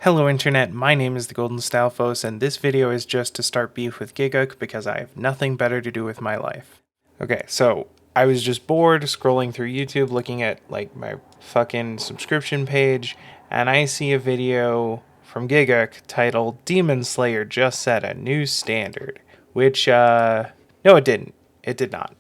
Hello internet, my name is the Golden Stalfos, and this video is just to start beef with Gigguk because I have nothing better to do with my life. Okay, so I was just bored scrolling through YouTube looking at like my fucking subscription page, and I see a video from Gigguk titled Demon Slayer just set a new standard, which no it didn't. It did not.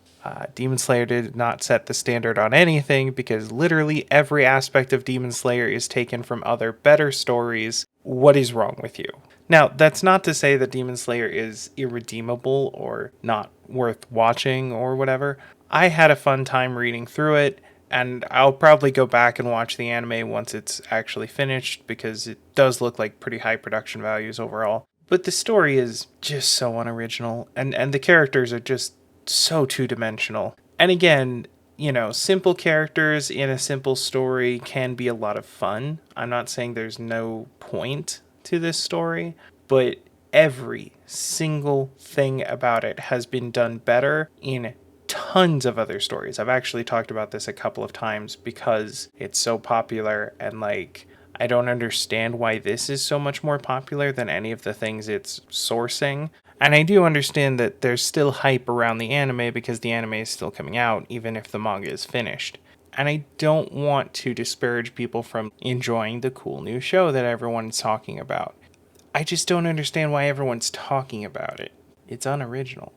Demon Slayer did not set the standard on anything because literally every aspect of Demon Slayer is taken from other better stories. What is wrong with you? Now, that's not to say that Demon Slayer is irredeemable or not worth watching or whatever. I had a fun time reading through it, and I'll probably go back and watch the anime once it's actually finished because it does look like pretty high production values overall. But the story is just so unoriginal, and the characters are just so two-dimensional. And again, simple characters in a simple story can be a lot of fun. I'm not saying there's no point to this story, but every single thing about it has been done better in tons of other stories. I've actually talked about this a couple of times because it's so popular, and I don't understand why this is so much more popular than any of the things it's sourcing. And I do understand that there's still hype around the anime because the anime is still coming out, even if the manga is finished. And I don't want to disparage people from enjoying the cool new show that everyone's talking about. I just don't understand why everyone's talking about it. It's unoriginal.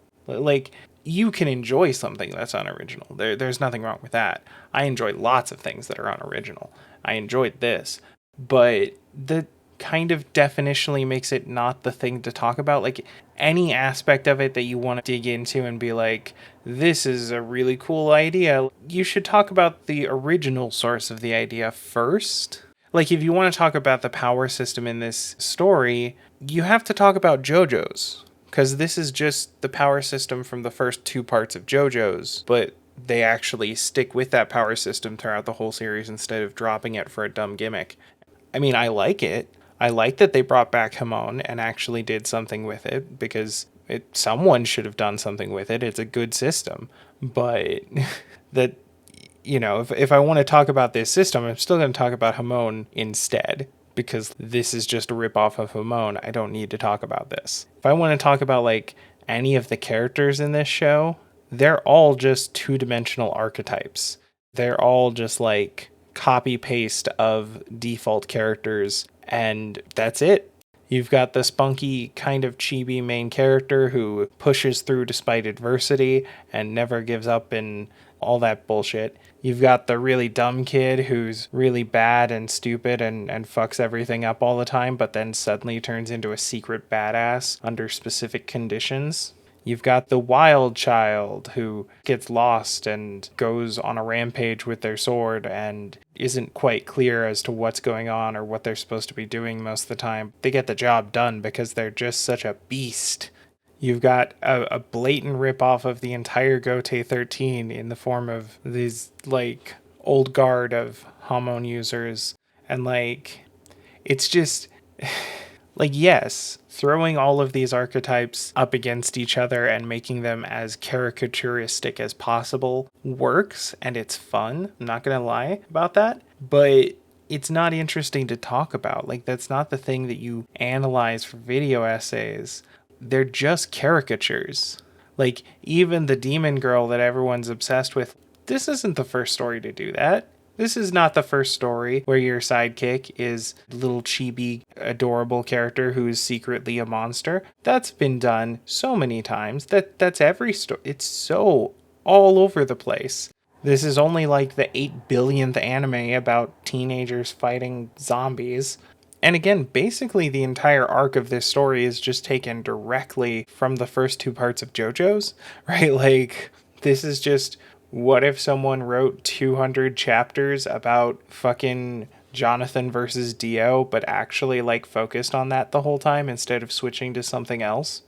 You can enjoy something that's unoriginal. There's nothing wrong with that. I enjoy lots of things that are unoriginal. I enjoyed this. But the kind of definitionally makes it not the thing to talk about. Like, any aspect of it that you want to dig into and be like, this is a really cool idea, you should talk about the original source of the idea first. Like, if you want to talk about the power system in this story, you have to talk about JoJo's, because this is just the power system from the first two parts of JoJo's, but they actually stick with that power system throughout the whole series instead of dropping it for a dumb gimmick. I mean, I like it. I like that they brought back Hamon and actually did something with it, because someone should have done something with it. It's a good system. But that, if I want to talk about this system, I'm still going to talk about Hamon instead, because this is just a ripoff of Hamon. I don't need to talk about this. If I want to talk about any of the characters in this show, they're all just two-dimensional archetypes. They're all just copy paste of default characters, and that's it. You've got the spunky kind of chibi main character who pushes through despite adversity and never gives up and all that bullshit. You've got the really dumb kid who's really bad and stupid and fucks everything up all the time, but then suddenly turns into a secret badass under specific conditions. You've got the wild child who gets lost and goes on a rampage with their sword and isn't quite clear as to what's going on or what they're supposed to be doing most of the time. They get the job done because they're just such a beast. You've got a blatant ripoff of the entire Gote 13 in the form of these old guard of Hamon users. And it's just yes, throwing all of these archetypes up against each other and making them as caricaturistic as possible works, and it's fun. I'm not gonna lie about that, but it's not interesting to talk about. That's not the thing that you analyze for video essays. They're just caricatures. Even the demon girl that everyone's obsessed with, this isn't the first story to do that. This is not the first story where your sidekick is a little chibi, adorable character who's secretly a monster. That's been done so many times. That's every story. It's so all over the place. This is only the 8 billionth anime about teenagers fighting zombies. And again, basically the entire arc of this story is just taken directly from the first two parts of JoJo's, right? This is just, what if someone wrote 200 chapters about fucking Jonathan versus Dio, but actually focused on that the whole time instead of switching to something else?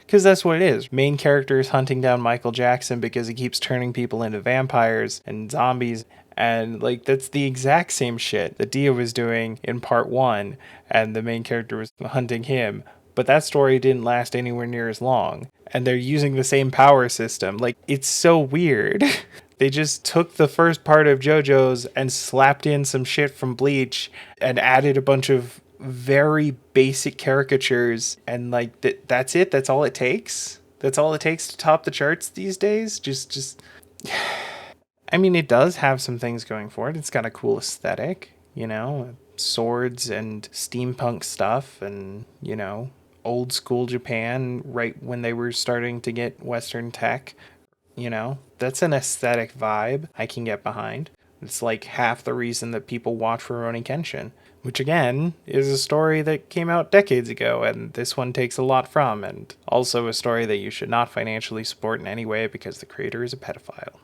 Because that's what it is. Main character is hunting down Michael Jackson because he keeps turning people into vampires and zombies. And that's the exact same shit that Dio was doing in part 1, and the main character was hunting him. But that story didn't last anywhere near as long. And they're using the same power system. It's so weird. They just took the first part of JoJo's and slapped in some shit from Bleach and added a bunch of very basic caricatures, and like that's it. That's all it takes. That's all it takes to top the charts these days. Just. I mean, it does have some things going for it. It's got a cool aesthetic, you know, swords and steampunk stuff, and you know, old school Japan right when they were starting to get Western tech. You know, that's an aesthetic vibe I can get behind. It's like half the reason that people watch Rurouni Kenshin, which again is a story that came out decades ago, and this one takes a lot from, and also a story that you should not financially support in any way because the creator is a pedophile.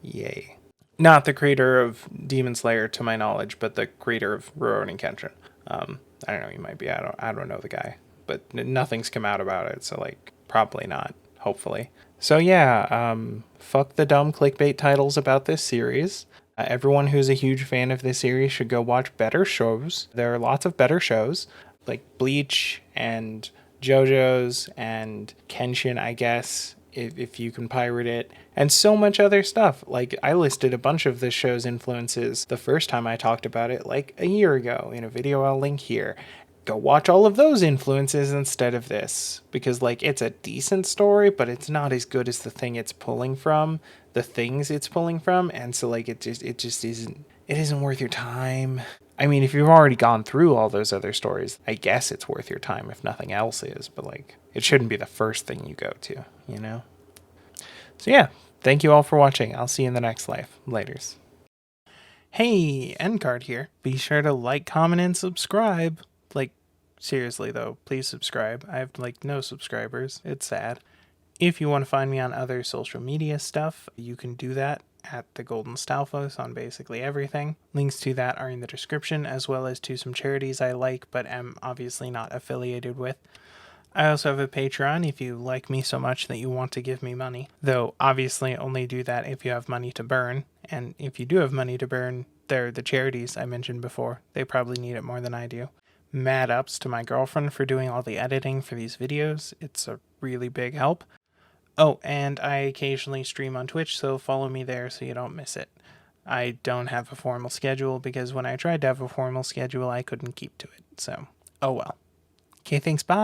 Yay. Not the creator of Demon Slayer, to my knowledge, but the creator of Rurouni Kenshin. I don't know. He might be. I don't know the guy, but nothing's come out about it. So like, probably not. Hopefully. So yeah. Fuck the dumb clickbait titles about this series. Everyone who's a huge fan of this series should go watch better shows. There are lots of better shows, like Bleach and JoJo's and Kenshin, I guess, if you can pirate it, and so much other stuff. Like, I listed a bunch of this show's influences the first time I talked about it, like a year ago, in a video I'll link here. Go watch all of those influences instead of this, because like, it's a decent story, but it's not as good as the thing it's pulling from, the things it's pulling from, and so like, it just isn't worth your time. I mean, if you've already gone through all those other stories, I guess it's worth your time if nothing else is, but like, it shouldn't be the first thing you go to, you know? So yeah, thank you all for watching. I'll see you in the next life. Laters. Hey, Endcard here. Be sure to like, comment, and subscribe. Like, seriously though, please subscribe. I have like no subscribers. It's sad. If you want to find me on other social media stuff, you can do that at the Golden Stalfos on basically everything. Links to that are in the description, as well as to some charities I like but am obviously not affiliated with. I also have a Patreon if you like me so much that you want to give me money, though obviously only do that if you have money to burn, and if you do have money to burn, they're the charities I mentioned before. They probably need it more than I do. Mad ups to my girlfriend for doing all the editing for these videos. It's a really big help. Oh, and I occasionally stream on Twitch, so follow me there so you don't miss it. I don't have a formal schedule because when I tried to have a formal schedule, I couldn't keep to it, so oh well. Okay, thanks, bye!